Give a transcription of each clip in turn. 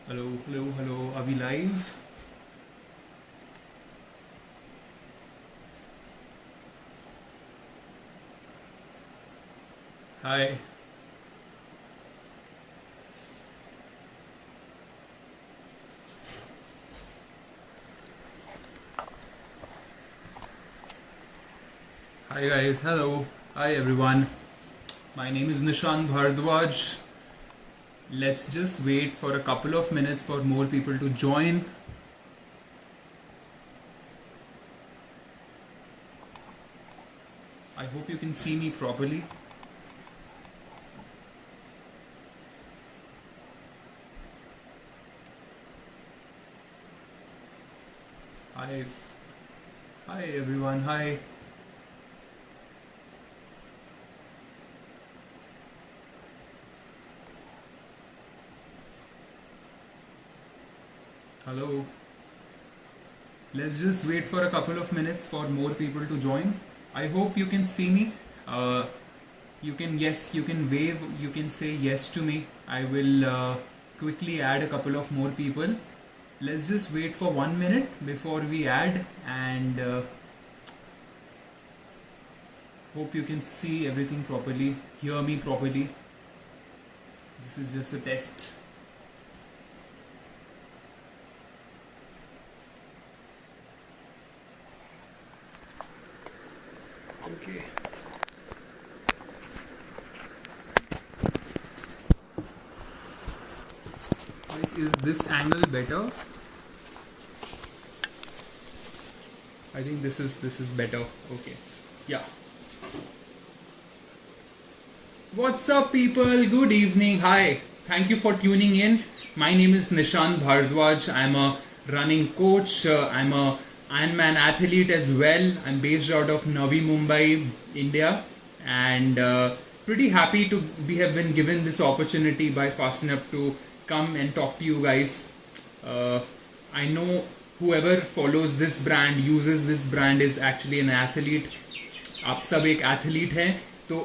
Hello, hello, hello. Are we live? Hi. Hi guys. Hello. Hi everyone. My name is Nishant Bhardwaj. Let's just wait for a couple of minutes for more people to join. I hope you can see me properly. Hi. Hi everyone. Hi. Hello. Let's just wait for a couple of minutes for more people to join. I hope you can see me. Uh, you can wave, you can say yes to me. I will quickly add a couple of more people. Let's just wait for 1 minute before we add and hope you can see everything properly, hear me properly. This is just a test. Okay. Is this angle better? I think this is better. Okay. Yeah. What's up, people? Good evening. Hi. Thank you for tuning in. My name is Nishant Bhardwaj. I'm a running coach. I'm a Ironman athlete as well. I'm based out of Navi Mumbai, India, and pretty happy to we have been given this opportunity by Fast&Up to come and talk to you guys. uh, I know whoever follows this brand, uses this brand, is actually an athlete. आप सब एक athlete हैं, तो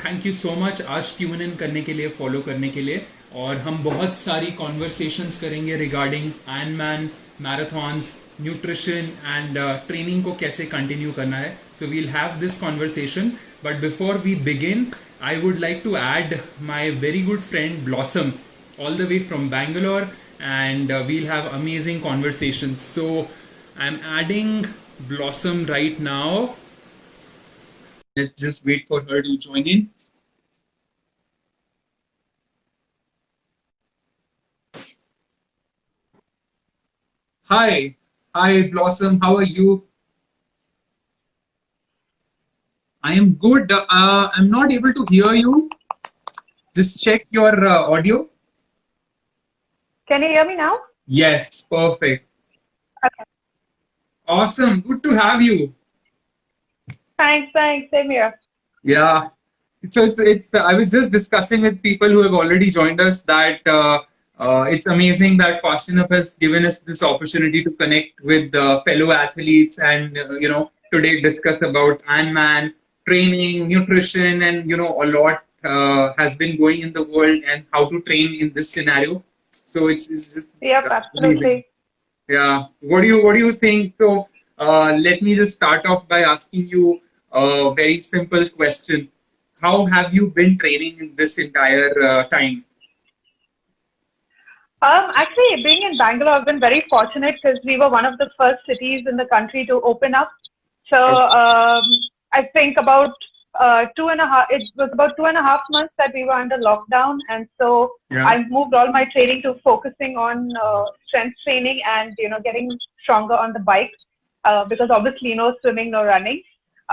thank you so much आज tune in करने के लिए, follow करने के लिए। और हम बहुत सारी कॉन्वर्सेशंस करेंगे regarding Iron Man, marathons, nutrition and training को कैसे कंटिन्यू करना है। So we'll have this conversation, but before we begin I would like to add my very good friend Blossom all the way from Bangalore, and we'll have amazing conversations. So I'm adding Blossom right now. Let's just wait for her to join in. Hi, hi Blossom, how are you? I am good. I'm not able to hear you. Just check your audio. Can you hear me now? Yes, perfect. Okay. Awesome. Good to have you. Thanks, thanks. Same here. Yeah. So it's I was just discussing with people who have already joined us that it's amazing that Fashion Up has given us this opportunity to connect with fellow athletes and today discuss about Ironman training, nutrition, and a lot has been going in the world and how to train in this scenario. So it's just Yep, amazing. absolutely. Yeah. What do you think? So let me just start off by asking you a very simple question. How have you been training in this entire time? Actually, being in Bangalore, I've been very fortunate because we were one of the first cities in the country to open up. So Oh, I think about 2.5. It was about 2.5 months that we were under lockdown, and so yeah. I moved all my training to focusing on strength training and getting stronger on the bike because obviously no swimming, no running.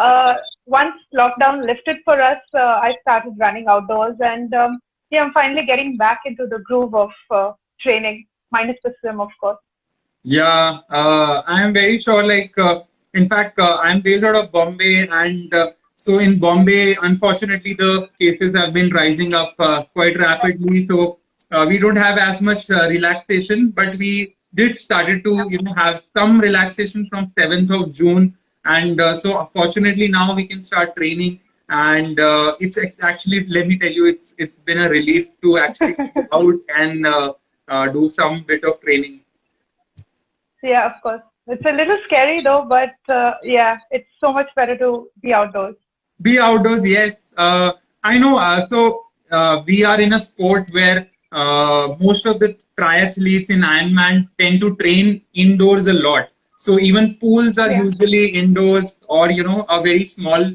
Uh, Once lockdown lifted for us, I started running outdoors, and yeah, I'm finally getting back into the groove of training, minus the swim, of course. Yeah, I am very sure. In fact, I'm based out of Bombay, and so in Bombay, unfortunately, the cases have been rising up quite rapidly. So we don't have as much relaxation, but we did started to have some relaxation from 7th of June, and so fortunately now we can start training. And it's actually, let me tell you, it's been a relief to actually go out and do some bit of training. Yeah, of course. It's a little scary though, but yeah, it's so much better to be outdoors. Be outdoors, yes. I know. We are in a sport where most of the triathletes in Ironman tend to train indoors a lot. So even pools are Yeah. usually indoors, or a very small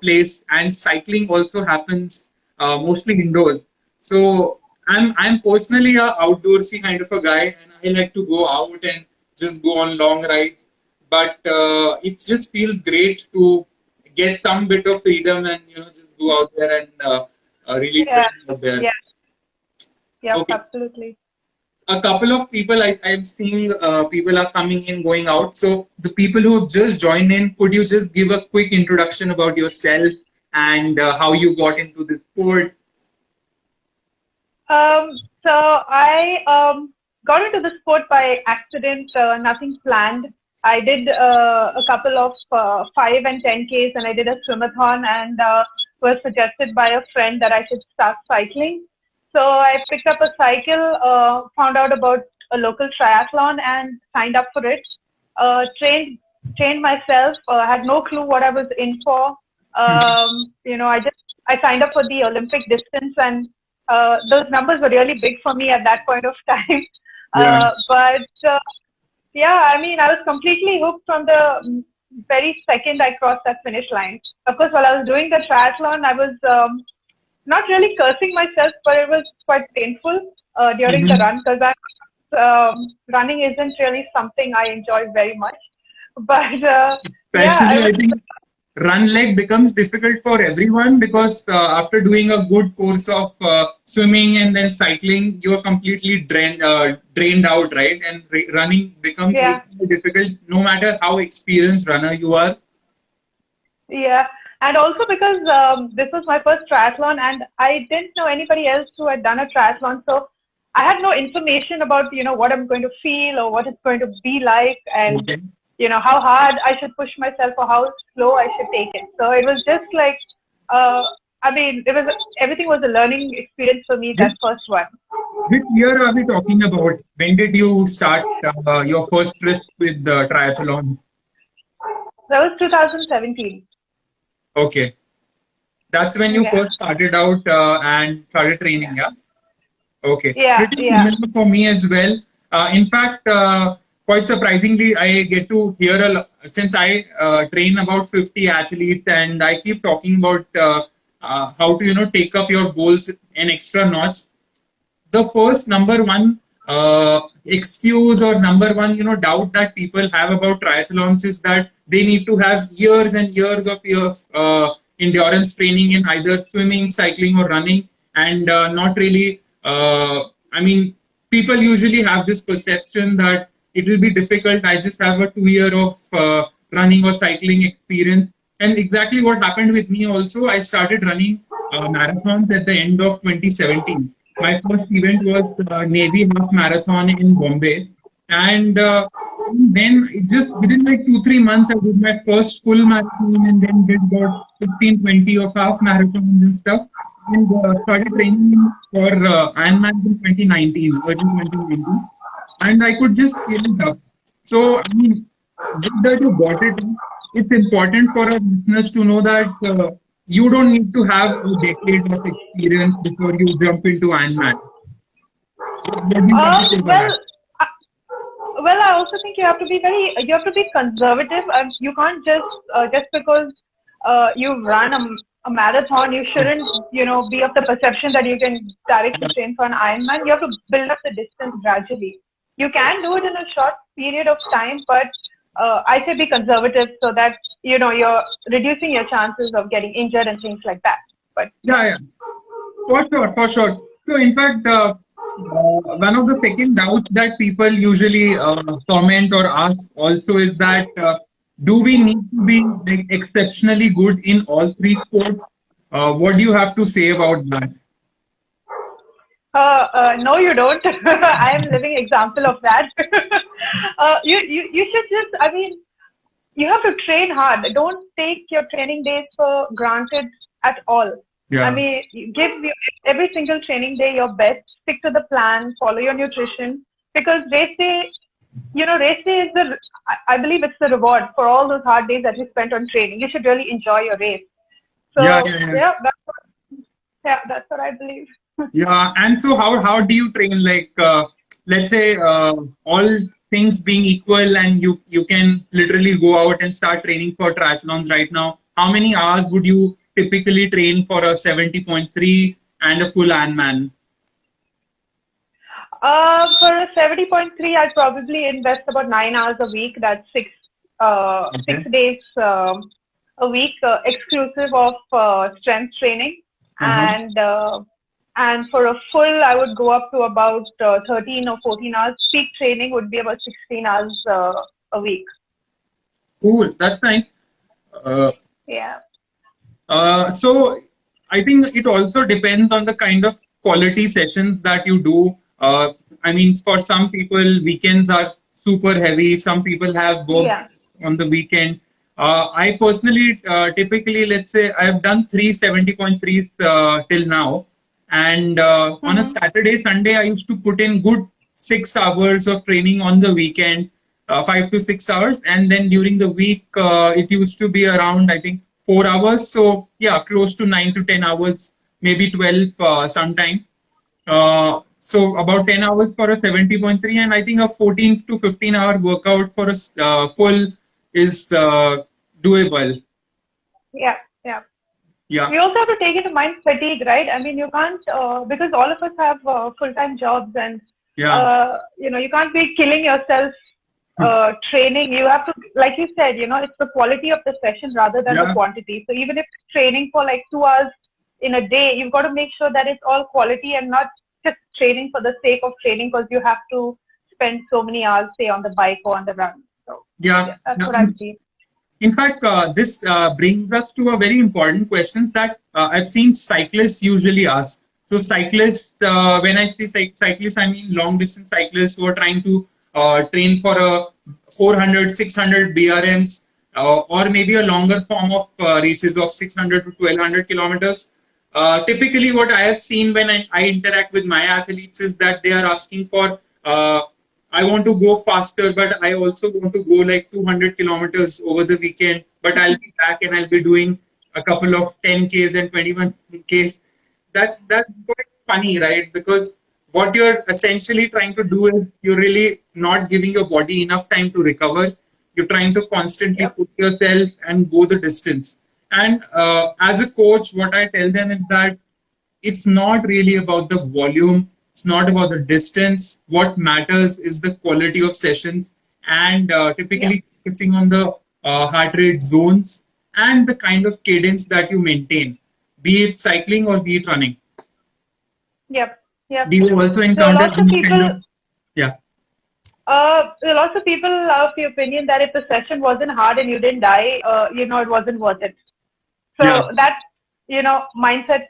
place. And cycling also happens mostly indoors. So I'm personally a outdoorsy kind of a guy, and I like to go out and just go on long rides. But it just feels great to get some bit of freedom and just go out there and really Yeah. train out there. Yeah. Yeah. Okay, Absolutely. a couple of people I'm seeing people are coming in, going out. So the people who have just joined in, could you just give a quick introduction about yourself and how you got into this sport? Um, so I got into the sport by accident, nothing planned. I did a couple of 5 and 10Ks, and I did a swimathon, and was suggested by a friend that I should start cycling. So I picked up a cycle, found out about a local triathlon, and signed up for it. Trained myself. Had no clue what I was in for. I signed up for the Olympic distance, and those numbers were really big for me at that point of time. Yeah. But yeah, I mean, I was completely hooked from the very second I crossed that finish line. Of course, while I was doing the triathlon, I was not really cursing myself, but it was quite painful during the Mhm. run because running isn't really something I enjoy very much. But yeah, I Especially, was. I think run leg becomes difficult for everyone because after doing a good course of swimming and then cycling, you are completely drained out, right? And running becomes Yeah. even difficult, no matter how experienced runner you are. Yeah, and also because this was my first triathlon, and I didn't know anybody else who had done a triathlon, so I had no information about what I'm going to feel or what it's going to be like, and Okay. how hard I should push myself or how slow I should take it. So it was just like, uh, I mean, it was everything was a learning experience for me, Which, that first one. which year are we talking about? When did you start your first tryst with triathlon? That was 2017. Okay, that's when you Yeah, first started out and started training, yeah? Okay, yeah, pretty yeah. similar for me as well. In fact, quite surprisingly, I get to hear a lot since I train about 50 athletes, and I keep talking about how to take up your goals an extra notch. The first number one excuse or number one doubt that people have about triathlons is that they need to have years and years of endurance training in either swimming, cycling, or running, and not really I mean, people usually have this perception that it will be difficult. I just have a 2 year of running or cycling experience. And exactly what happened with me also, I started running marathons at the end of 2017. My first event was Navy half marathon in Bombay. And then it just within like 2, 3 months, I did my first full marathon and then did about 15, 20 of half marathons and stuff. And started training for Ironman in 2019, early 2019. And I could just scale it up. So, I mean, good that you got it. It's important for our listeners to know that you don't need to have a decade of experience before you jump into Ironman. What do you have to say for Well, that? uh, well, I also think you have to be conservative. You can't just because you run a marathon, you shouldn't, be of the perception that you can directly train for an Ironman. You have to build up the distance gradually. You can do it in a short period of time, but I say be conservative so that, you're reducing your chances of getting injured and things like that. But Yeah, yeah. For sure, for sure. So, in fact, one of the second doubts that people usually comment or ask also is that do we need to be like exceptionally good in all three sports? What do you have to say about that? no, you don't. I am living example of that. You should just, I mean, you have to train hard. Don't take your training days for granted at all. I Yeah. mean, you give every single training day your best. stick to the plan, follow your nutrition, because race day, race day is I believe it's the reward for all those hard days that you spent on training. You should really enjoy your race. So Yeah, yeah, yeah. that's what I believe. Yeah, and so how do you train? Like, let's say all things being equal, and you can literally go out and start training for triathlons right now. How many hours would you typically train for a 70.3 and a full Ironman? For a 70.3, I'd probably invest about 9 hours a week. That's six Okay. days a week, exclusive of strength training. Uh-huh. And for a full, I would go up to about 13 or 14 hours. Peak training would be about 16 hours a week. Cool. That's nice. Uh, Yeah. so I think it also depends on the kind of quality sessions that you do. I mean, for some people, weekends are super heavy. Some people have work Yeah. on the weekend. I personally, typically, let's say I've done 370.3s till now. And on a Mm-hmm. Saturday, Sunday, I used to put in good 6 hours of training on the weekend, 5 to 6 hours. And then during the week, it used to be around, I think, 4 hours. So, yeah, close to 9 to 10 hours, maybe 12 sometime. So about 10 hours for a 70.3, and I think a 14 to 15-hour workout for a full is doable. Yeah. Yeah. Yeah, We also have to take into mind fatigue, right? I mean, you can't, because all of us have full-time jobs and, yeah, you can't be killing yourself training. You have to, like you said, it's the quality of the session rather than the yeah, quantity. So even if training for like 2 hours in a day, you've got to make sure that it's all quality and not just training for the sake of training because you have to spend so many hours, say, on the bike or on the run. So, yeah. yeah, that's Yeah. what I see. In fact, this brings us to a very important question that I've seen cyclists usually ask. So, cyclists, when I say cyclists, I mean long distance cyclists who are trying to train for a 400, 600 BRMs, or maybe a longer form of races of 600 to 1200 kilometers. Typically, what I have seen when I interact with my athletes is that they are asking for I want to go faster, but I also want to go like 200 kilometers over the weekend. But I'll be back and I'll be doing a couple of 10Ks and 21Ks. That's quite funny, right? Because what you're essentially trying to do is you're really not giving your body enough time to recover. You're trying to constantly Yep. push yourself and go the distance. And as a coach, what I tell them is that it's not really about the volume, it's not about the distance. What matters is the quality of sessions, and Yep. typically focusing on the heart rate zones and the kind of cadence that you maintain, be it cycling or be it running. Yep. Yep. Do you also There are encounter lots of any kind people. of, yeah, Lots of people are of the opinion that if the session wasn't hard and you didn't die, it wasn't worth it. yeah. So that, mindset,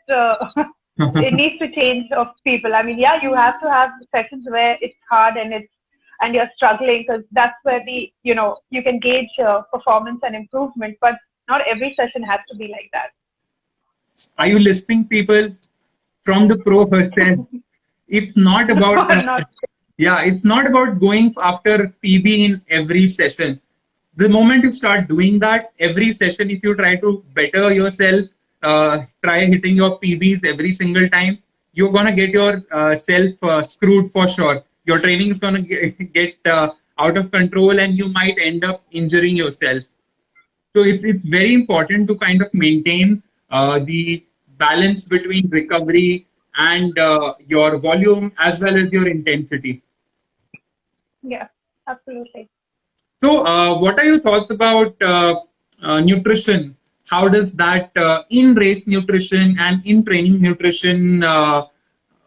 it needs to change of people. I mean, yeah, you have to have sessions where it's hard and you're struggling because that's where you can gauge performance and improvement. But not every session has to be like that. Are you listening, people? From the pro herself, it's not about Not. yeah, it's not about going after PB in every session. The moment you start doing that, every session, if you try to better yourself, try hitting your PBs every single time, you're gonna get your self screwed for sure. Your training is gonna get out of control, and you might end up injuring yourself. So it's very important to kind of maintain the balance between recovery and your volume as well as your intensity. Yeah, absolutely. So, what are your thoughts about nutrition? How does that in race nutrition and in training nutrition uh,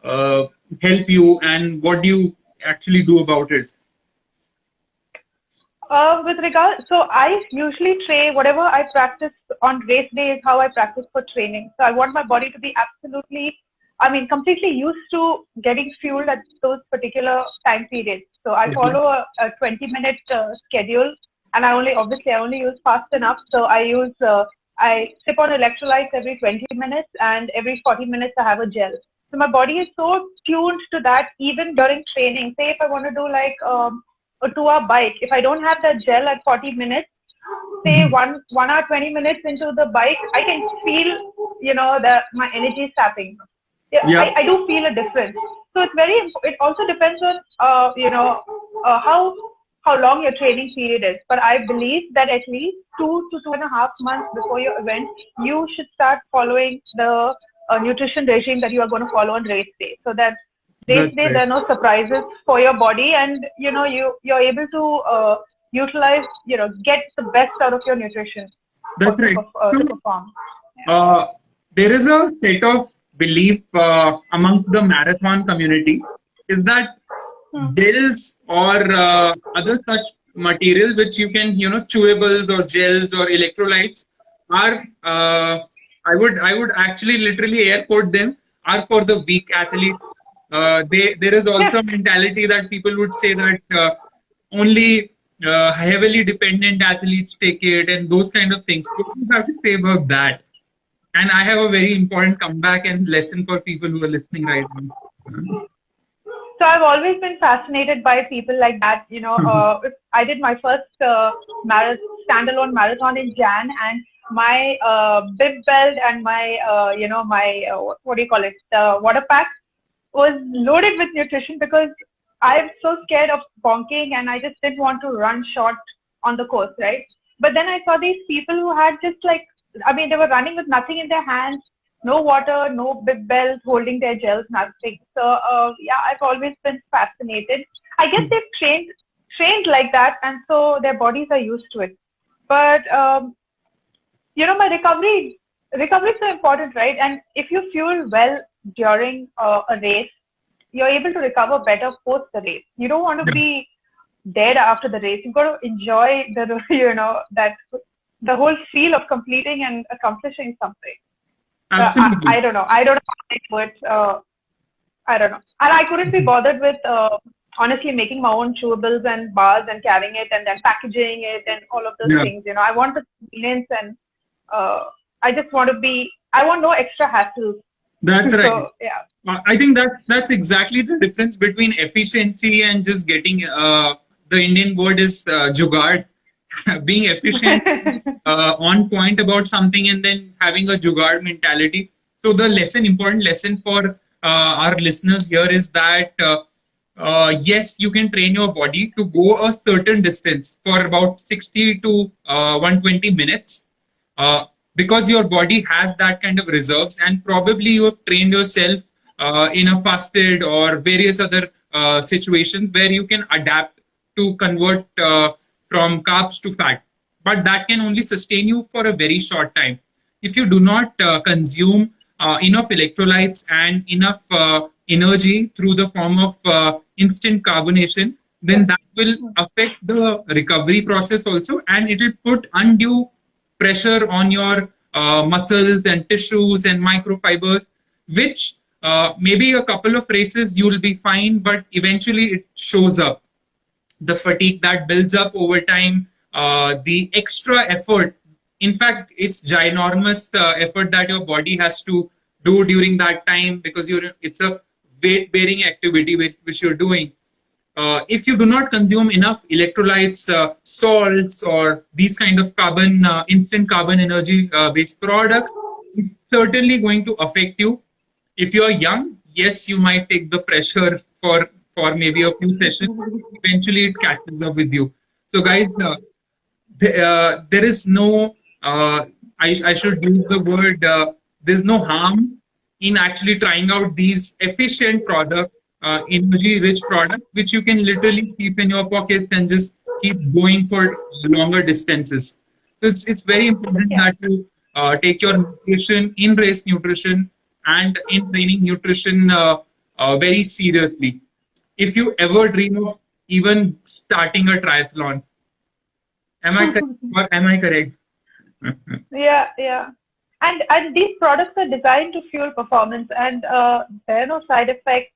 help you, and what do you actually do about it? With regard, so I usually train whatever I practice on race day is how I practice for training. So I want my body to be absolutely, I mean, completely used to getting fueled at those particular time periods. So I Mhm. follow a 20-minute schedule, and I only use Fast&Up. So I use I sip on electrolytes every 20 minutes, and every 40 minutes I have a gel. So my body is so tuned to that even during training. Say if I want to do like a 2-hour bike, if I don't have that gel at 40 minutes, say 1 hour 20 minutes into the bike, I can feel, that my energy is tapping. Yeah. I do feel a difference. So it also depends on, how long your training period is. But I believe that at least 2 to 2.5 months before your event, you should start following the nutrition regime that you are going to follow on race day. So that race day, there are no surprises for your body, and you're able to utilize, get the best out of your nutrition. That's right. To perform. There is a set of belief amongst the marathon community is that gels or other such materials which you can, chewables or gels or electrolytes are, I would actually literally air quote them, are for the weak athlete. There is also a mentality that people would say that only heavily dependent athletes take it and those kind of things. What do you have to say about that? And I have a very important comeback and lesson for people who are listening right now. So I've always been fascinated by people like that. I did my first standalone marathon in Jan, and my bib belt and my, what do you call it, the water pack was loaded with nutrition because I'm so scared of bonking and I just didn't want to run short on the course, right? But then I saw these people who had just they were running with nothing in their hands, no water, no bib belt, holding their gels, nothing. So I've always been fascinated. I guess they've trained like that, and so their bodies are used to it. But my recovery is so important, right? And if you fuel well during a race, you're able to recover better post the race. You don't want to be dead after the race. You've got to enjoy the whole feel of completing and accomplishing something. Absolutely. I don't know. I don't know how I do it. I don't know. And I couldn't be bothered with honestly making my own chewables and bars and carrying it and then packaging it and all of those things. I want the convenience, and I want no extra hassles. That's right. So, yeah. I think that's exactly the difference between efficiency and just getting the Indian word is jugaad. Being efficient, on point about something, and then having a jugaad mentality. So the important lesson for our listeners here is that yes, you can train your body to go a certain distance for about 60 to 120 minutes. Because your body has that kind of reserves, and probably you have trained yourself in a fasted or various other situations where you can adapt to convert from carbs to fat. But that can only sustain you for a very short time. If you do not consume enough electrolytes and enough energy through the form of instant carbonation, then that will affect the recovery process also, and it will put undue pressure on your muscles and tissues and microfibers, which maybe a couple of races you will be fine, but eventually it shows up. The fatigue that builds up over time, the extra effort. In fact, it's ginormous effort that your body has to do during that time, because it's a weight-bearing activity which you're doing. If you do not consume enough electrolytes, salts, or these kind of instant carbon energy based products, it's certainly going to affect you. If you're young, yes, you might take the pressure for maybe a few sessions. Eventually, it catches up with you. So, guys, there is no, I should use the word, there's no harm in actually trying out these efficient products, energy-rich products, which you can literally keep in your pockets and just keep going for longer distances. So it's very important that you take your nutrition, in race nutrition and in training nutrition very seriously. If you ever dream of even starting a triathlon, am I correct? Yeah. And these products are designed to fuel performance, and there are no side effects.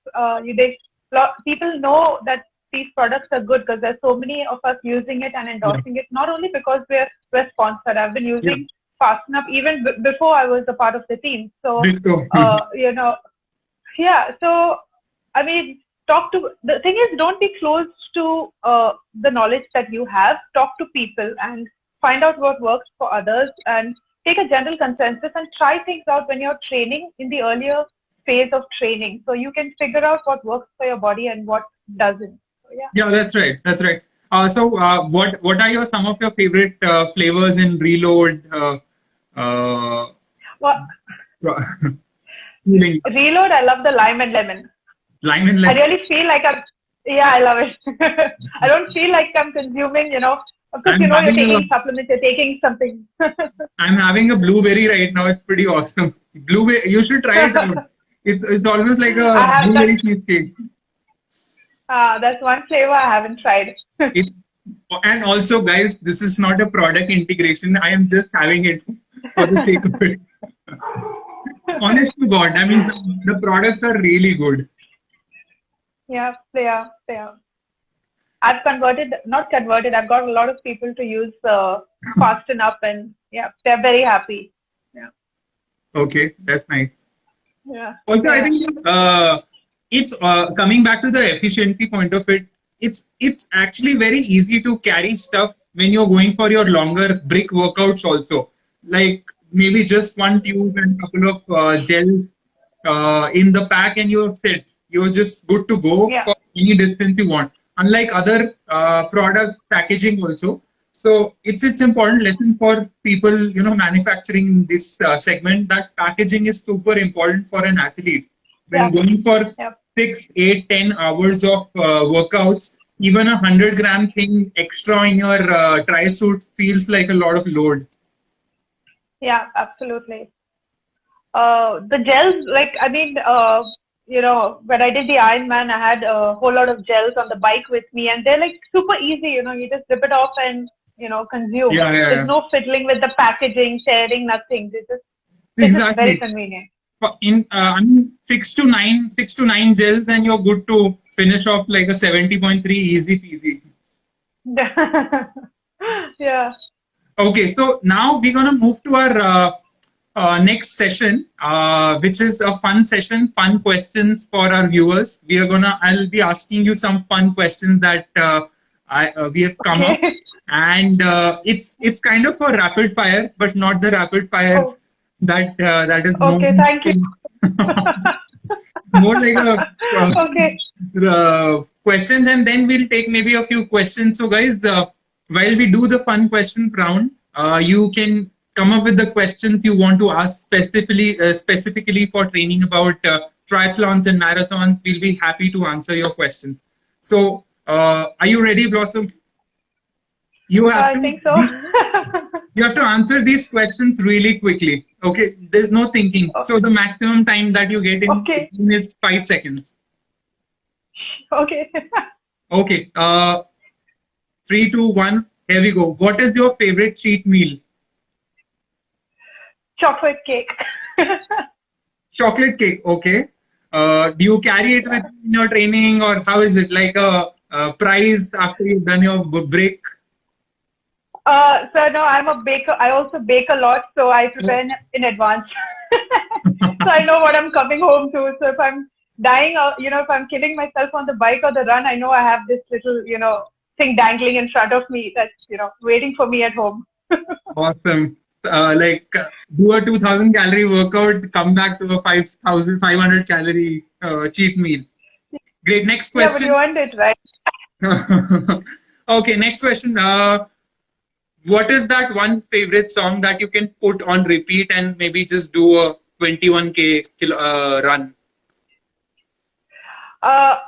People know that these products are good because there's so many of us using it and endorsing it. Not only because we're sponsored. I've been using Fast&Up even before I was a part of the team. So, Ditto. yeah. So, I mean, the thing is, don't be closed to the knowledge that you have. Talk to people and find out what works for others and take a general consensus and try things out when you're training in the earlier phase of training. So you can figure out what works for your body and what doesn't. So, yeah. Yeah, that's right. That's right. What are some of your favorite flavors in Reload? Well, Feeling Reload, I love the lime and lemon. lime and I lemon. really feel like I love it. I don't feel like I'm consuming, of course, I'm you're having taking supplements, you're taking something. I'm having a blueberry right now. It's pretty awesome. Blueberry, you should try it out. It's almost like a I have blueberry cheesecake. that's one flavor I haven't tried. It, and also, guys, this is not a product integration. I am just having it for the sake of it. Honest to God, I mean, the products are really good. Yeah, they are. I've not converted, I've got a lot of people to use Fast&Up and yeah, they're very happy. Yeah. Okay, that's nice. Yeah. Also, yeah. I think it's coming back to the efficiency point of it. It's actually very easy to carry stuff when you're going for your longer brick workouts. Also, like maybe just one tube and a couple of gels in the pack, and you're set. You're just good to go Yeah. for any distance you want. Unlike other product packaging, also. So it's important lesson for people, manufacturing in this segment, that packaging is super important for an athlete. When Yeah. going for Yeah. 6, 8, 10 hours of workouts, even 100-gram thing extra in your tri suit feels like a lot of load. Yeah, absolutely. The gels, when I did the Ironman, I had a whole lot of gels on the bike with me, and they're like super easy. You just rip it off and consume. Yeah. There's no fiddling with the packaging, sharing, nothing. It's just very convenient. I mean, 6 to 9 gels, and you're good to finish off like a 70.3 easy peasy. Yeah. Okay, so now we're gonna move to our next session, which is a fun session, fun questions for our viewers. I'll be asking you some fun questions that we have come up, and it's kind of a rapid fire, but not the rapid fire that is. Okay, thank you. More like questions, and then we'll take maybe a few questions. So, guys, while we do the fun question round, you can come up with the questions you want to ask specifically for training about triathlons and marathons. We'll be happy to answer your questions. So, are you ready, Blossom? I think so. You have to answer these questions really quickly. Okay, there's no thinking. So the maximum time that you get in is 5 seconds. Okay. Okay. 3, 2, 1. Here we go. What is your favorite cheat meal? Chocolate cake. Chocolate cake. Okay. Do you carry it with in your training, or how is it? Like a prize after you've done your break? So no, I'm a baker. I also bake a lot, so I prepare in advance. So I know what I'm coming home to. So if I'm dying, if I'm killing myself on the bike or the run, I know I have this little, thing dangling in front of me that's, waiting for me at home. Awesome. Do a 2,000 calorie workout, come back to a 5,500 calorie cheat meal. Great. Next question. Yeah, but you earned it, right? Okay. Next question. What is that one favorite song that you can put on repeat and maybe just do a 21K run?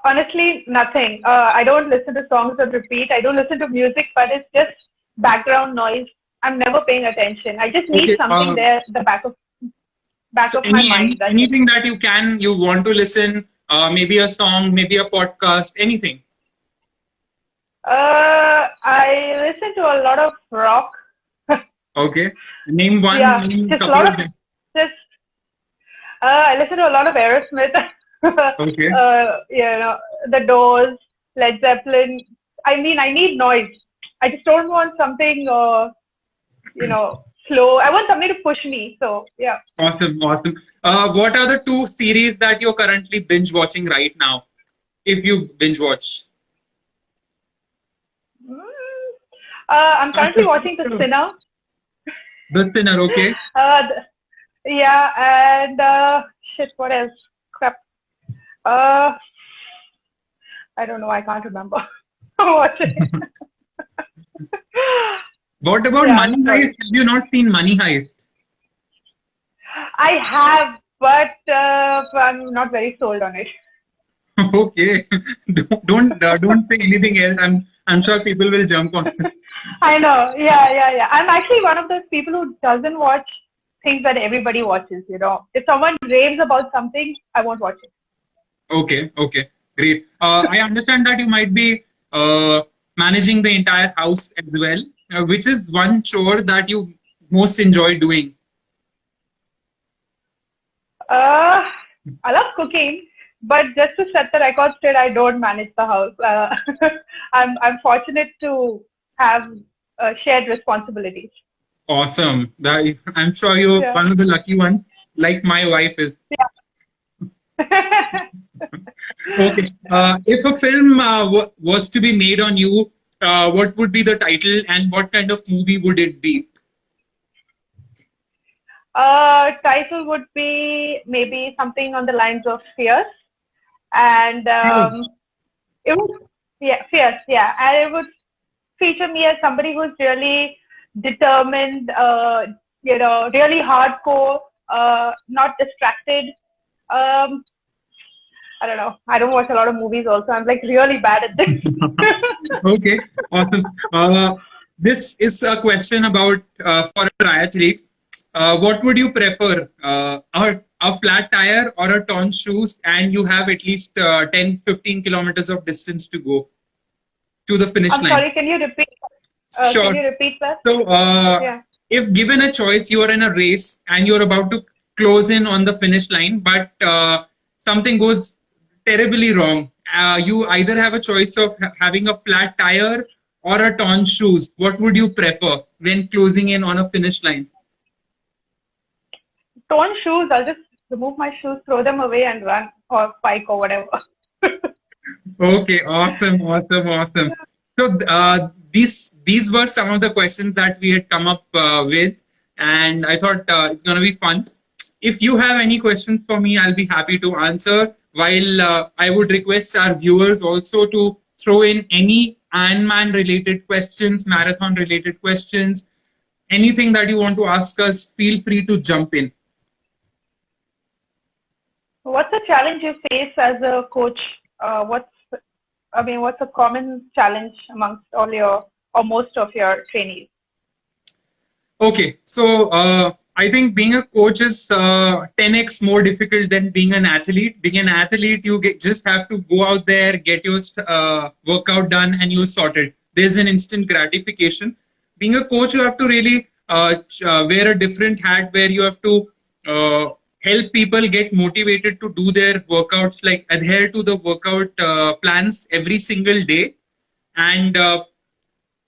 Honestly, nothing. I don't listen to songs on repeat. I don't listen to music, but it's just background noise. I'm never paying attention. I just need something there at the back of my mind. Anything that you want to listen, maybe a song, maybe a podcast, anything. I listen to a lot of rock. Okay. Name one. Yeah, name just a lot of I listen to a lot of Aerosmith. Okay. The Doors, Led Zeppelin. I mean, I need noise. I just don't want something, slow. I want somebody to push me. So yeah. Awesome, awesome. What are the two series that you're currently binge watching right now? If you binge watch. Mm. I'm currently watching The Sinner. The Sinner, okay. Yeah, and shit, what else? Crap. I don't know. I can't remember. Watching. What about Yeah, Money sorry. Heist? Have you not seen Money Heist? I have, but I'm not very sold on it. Okay. Don't say anything else. I'm sure people will jump on it. I know. Yeah. I'm actually one of those people who doesn't watch things that everybody watches. If someone raves about something, I won't watch it. Okay, great. I understand that you might be managing the entire house as well. Which is one chore that you most enjoy doing? I love cooking, but just to set the record straight, I don't manage the house. I'm fortunate to have shared responsibilities. Awesome. I'm sure you're Yeah. one of the lucky ones, like my wife is. Okay. If a film was to be made on you, what would be the title and what kind of movie would it be? Title would be maybe something on the lines of Fierce, and it would, Fierce, yeah, and it would feature me as somebody who's really determined, really hardcore, not distracted. I don't know. I don't watch a lot of movies also. I'm like really bad at this. Okay, awesome. This is a question about for a triathlete. What would you prefer? A flat tire or a torn shoes, and you have at least 10, 15 kilometers of distance to go to the finish I'm line. sorry, can you repeat? Sure. Can you repeat that? So, Yeah. if given a choice, you are in a race and you're about to close in on the finish line, but something goes terribly wrong. You either have a choice of having a flat tire or a torn shoes. What would you prefer when closing in on a finish line? Torn shoes, I'll just remove my shoes, throw them away and run or bike or whatever. Okay, awesome. So these were some of the questions that we had come up with, and I thought it's going to be fun. If you have any questions for me, I'll be happy to answer. While I would request our viewers also to throw in any Ironman related questions, marathon related questions, anything that you want to ask us, feel free to jump in. What's the challenge you face as a coach? What's a common challenge amongst all your or most of your trainees? Okay, so I think being a coach is 10x more difficult than being an athlete. Being an athlete, just have to go out there, get your workout done, and you're sorted. There's an instant gratification. Being a coach, you have to really wear a different hat where you have to help people get motivated to do their workouts, like adhere to the workout plans every single day, and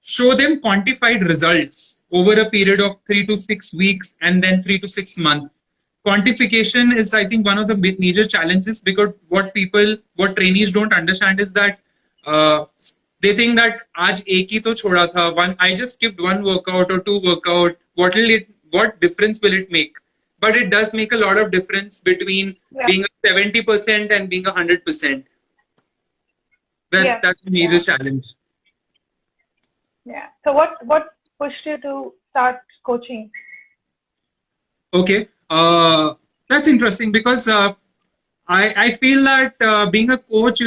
show them quantified results over a period of 3 to 6 weeks and then 3 to 6 months. Quantification is, I think, one of the major challenges, because what trainees don't understand is that they think that aaj ek hi to choda tha, I just skipped one workout or two workout, what difference will it make? But it does make a lot of difference between being a 70% and being 100%. That's a major challenge. Yeah. So what pushed you to start coaching? Okay. That's interesting, because I feel that being a coach,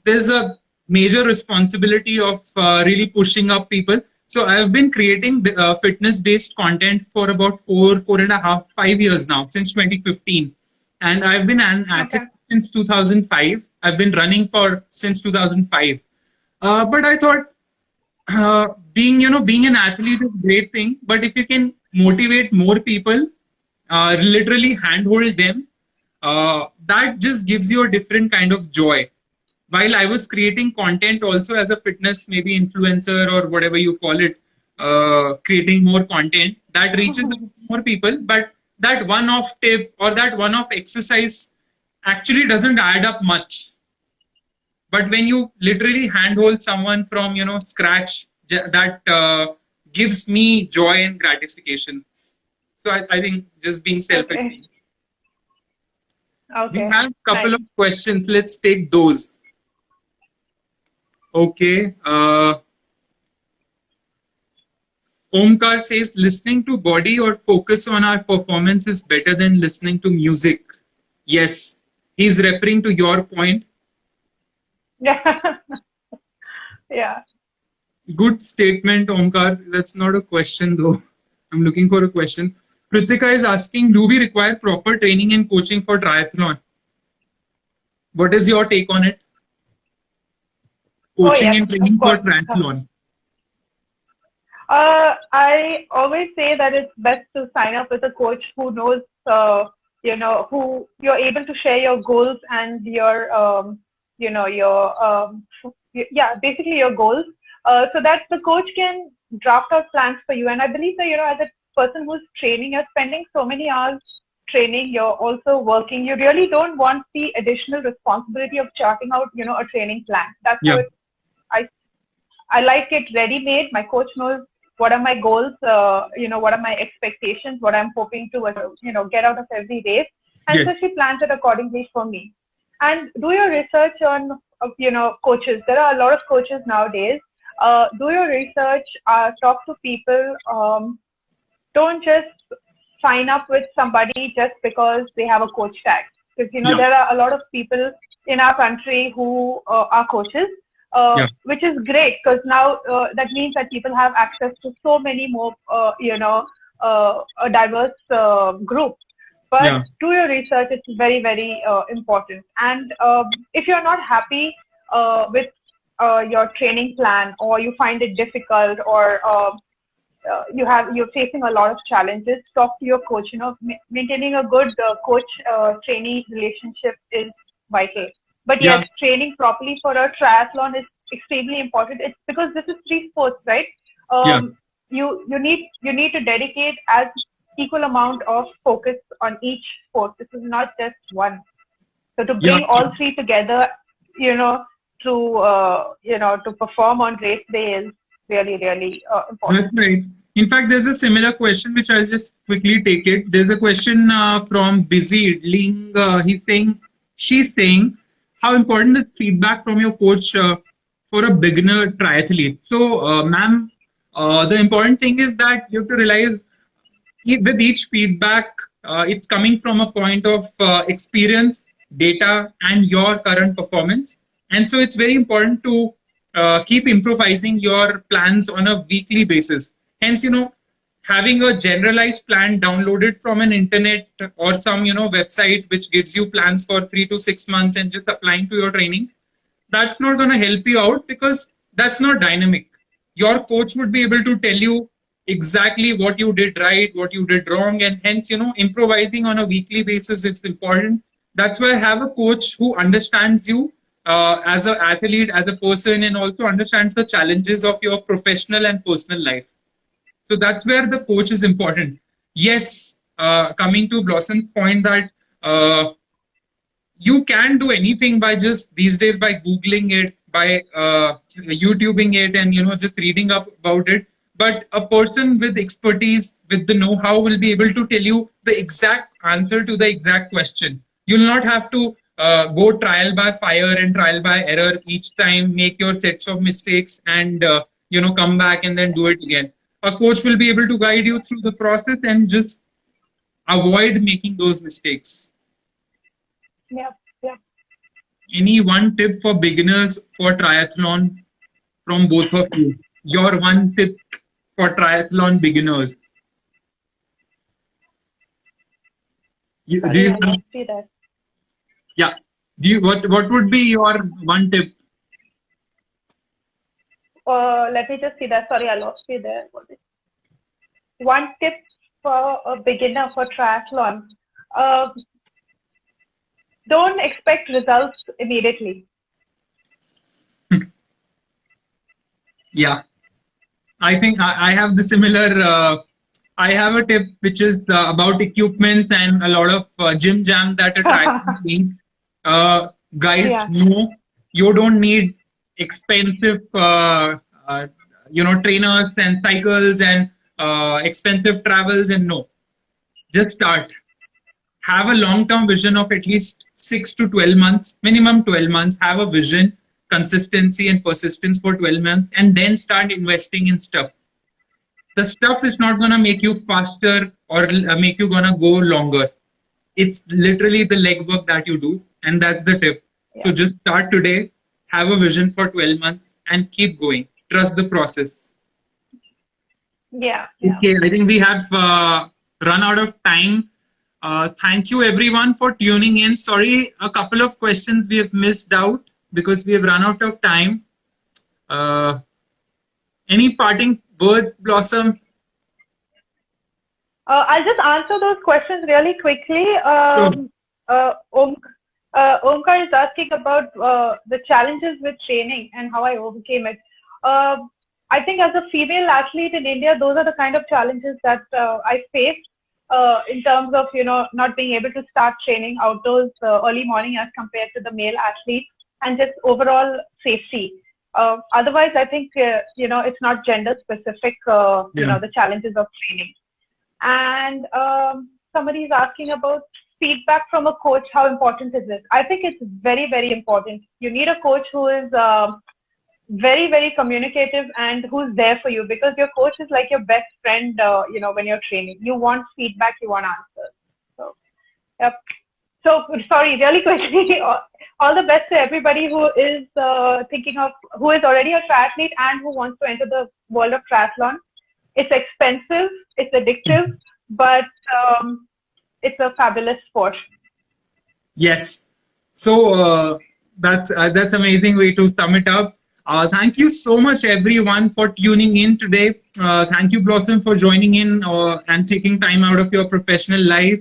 there's a major responsibility of really pushing up people. So I've been creating fitness-based content for about 4.5, 5 years now, since 2015. And I've been an athlete since 2005. I've been running since 2005. But I thought being an athlete is a great thing. But if you can motivate more people, literally handhold them, that just gives you a different kind of joy. While I was creating content also as a fitness, maybe influencer or whatever you call it, creating more content that reaches more people, but that one-off tip or that one-off exercise actually doesn't add up much. But when you literally handhold someone from scratch, that gives me joy and gratification. So I think just being selfish. Okay. We Okay. have a couple Nice. of questions. Let's take those. Okay. Omkar says, listening to body or focus on our performance is better than listening to music. Yes, he's referring to your point. Yeah. Yeah. Good statement, Omkar. That's not a question, though. I'm looking for a question. Kritika is asking, do we require proper training and coaching for triathlon? What is your take on it? Oh, Coaching yes, and of training for course. triathlon. I always say that it's best to sign up with a coach who knows, who you're able to share your goals and basically your goals, so that the coach can draft out plans for you. And I believe that, as a person who's training, you're spending so many hours training, you're also working. You really don't want the additional responsibility of charting out, a training plan. That's how Yeah. I I like it ready-made. My coach knows what are my goals, what are my expectations, what I'm hoping to, get out of every race. And Yes. so she plans it accordingly for me. And do your research on, coaches. There are a lot of coaches nowadays. Do your research, talk to people. Don't just sign up with somebody just because they have a coach tag. Because, Yeah. there are a lot of people in our country who are coaches, Yeah. which is great because now that means that people have access to so many more, a diverse group. But Yeah. do your research. It's very, very important. And if you're not happy with your training plan, or you find it difficult, or you're facing a lot of challenges, talk to your coach. Maintaining a good coach trainee relationship is vital. But Yeah. yes, training properly for a triathlon is extremely important. It's because this is three sports, right? Yeah. You need to dedicate as equal amount of focus on each sport. This is not just one. So to Yeah. bring all three together, to perform on race day is really, really important. That's right. In fact, there's a similar question which I'll just quickly take it. There's a question from Busy Ling. She's saying, how important is feedback from your coach for a beginner triathlete? So, ma'am, the important thing is that you have to realize with each feedback, it's coming from a point of experience, data, and your current performance. And so it's very important to keep improvising your plans on a weekly basis. Hence, having a generalized plan downloaded from an internet or some, website which gives you plans for 3 to 6 months and just applying to your training, that's not going to help you out because that's not dynamic. Your coach would be able to tell you exactly what you did right, what you did wrong, and hence, improvising on a weekly basis is important. That's why I have a coach who understands you as an athlete, as a person, and also understands the challenges of your professional and personal life. So that's where the coach is important. Yes, coming to Blossom's point that you can do anything by just these days by googling it, by youtubing it, and just reading up about it. But a person with expertise, with the know-how, will be able to tell you the exact answer to the exact question. You'll not have to go trial by fire and trial by error each time, make your sets of mistakes, and come back and then do it again. A coach will be able to guide you through the process and just avoid making those mistakes. Yeah, yeah. Any one tip for beginners for triathlon from both of you? Your one tip for triathlon beginners. Do Sorry, you I have, lost you there. yeah? What would be your one tip? Let me just see that. Sorry, I lost you there. One tip for a beginner for triathlon. Uh, don't expect results immediately. Yeah, I think I have the similar. I have a tip which is about equipments and a lot of gym jam that a triathlon needs. Guys, Yeah. no, you don't need expensive, uh, trainers and cycles and expensive travels. And no, just start. Have a long-term vision of at least 6 to 12 months, minimum 12 months. Have a vision, consistency, and persistence for 12 months, and then start investing in stuff. The stuff is not gonna make you faster or make you gonna go longer. It's literally the legwork that you do, and that's the tip. Yeah. So just start today, have a vision for 12 months, and keep going. Trust the process. Yeah. Okay, I think we have run out of time. Thank you everyone for tuning in. Sorry, a couple of questions we have missed out because we have run out of time. Any parting words, Blossom? I'll just answer those questions really quickly. Omkar is asking about the challenges with training and how I overcame it. I think as a female athlete in India, those are the kind of challenges that I faced in terms of, not being able to start training outdoors early morning as compared to the male athletes, and just overall safety. Otherwise, I think, it's not gender specific, the challenges of training. And somebody is asking about feedback from a coach. How important is it? I think it's very, very important. You need a coach who is very, very communicative and who's there for you, because your coach is like your best friend, when you're training. You want feedback, you want answers. So, yep. So, sorry, really quickly, all the best to everybody who is who is already a triathlete and who wants to enter the world of triathlon. It's expensive, it's addictive, but it's a fabulous sport. Yes. So that's amazing way to sum it up. Thank you so much, everyone, for tuning in today. Thank you, Blossom, for joining in and taking time out of your professional life.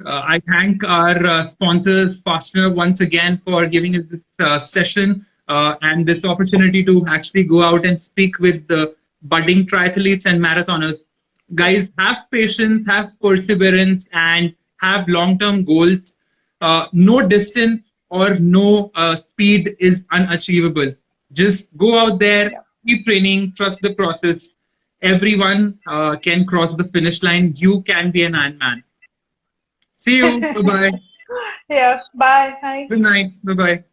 I thank our sponsors, Fast&Up, once again for giving us this session and this opportunity to actually go out and speak with the budding triathletes and marathoners. Guys, have patience, have perseverance, and have long-term goals. No distance or no speed is unachievable. Just go out there, keep training, trust the process. Everyone can cross the finish line. You can be an Ironman. See you. Bye-bye. Yeah. Bye. Thanks. Good night. Bye-bye.